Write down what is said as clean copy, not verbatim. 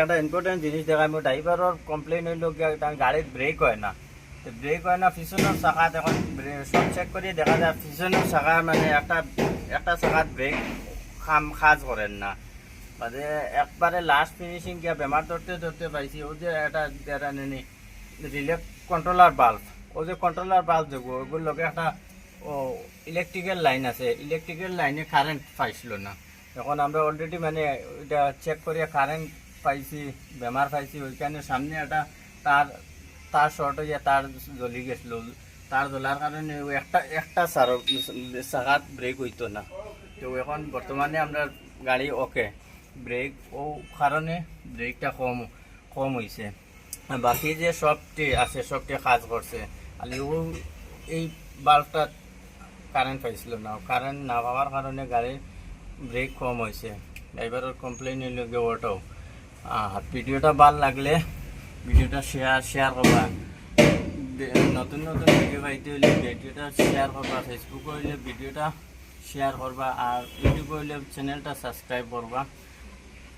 একটা ইম্পর্টেন্ট জিনিস দেখাই মোৰ ড্রাইভারের কমপ্লেইন হইল গাড়ির ব্রেক হয় না। ব্রেক হয় না, পিছনের চাকাত এখন সব চেক করে দেখা যায় পিছনের চাকা মানে একটা চাকাত ব্রেক কাজ করেন না। মানে একবারে লাস্ট ফিনিশিং গিয়া বেমার ধরতে পাইছি। ও যে একটা রিলে কন্ট্রোলার বাল্ব, ও যে কন্ট্রোলার বাল্ব দেবো ওগুলোর লগে একটা ইলেকট্রিক্যাল লাইন আছে, ইলেকট্রিক্যাল লাইনে কারেন্ট পাইছিল না। এখন আমরা অলরেডি মানে এটা চেক করিয়া কারেন্ট পাইছি, বেমার পাইছি। ওইখানে সামনে একটা তার শর্ট হইয়া তার জ্বলি গেছিল। তার জ্বলার কারণে একটা চাকাত ব্রেক হইতো না। তো এখন বর্তমানে আমরা গাড়ি ওকে, ব্রেক ও কারণে ব্রেকটা কম হয়েছে। বাকি যে সবটি আছে সবটি কাজ করছে। আর এই বাল্বটা কারেন্ট পাইছিল না, কারেন্ট না পাওয়ার কারণে গাড়ির ব্রেক কম হয়েছে। ড্রাইভারের কমপ্লেইন হইল গিয়ে ওটাও। আর ভিডিওটা ভাল লাগলে ভিডিওটা শেয়ার করবা। নতুন ভিডিও পাইতে হইলে ভিডিওটা শেয়ার করবা, ফেসবুকে হইলে ভিডিওটা শেয়ার করবা, আর ইউটিউবে হইলে চ্যানেলটা সাবস্ক্রাইব করবা।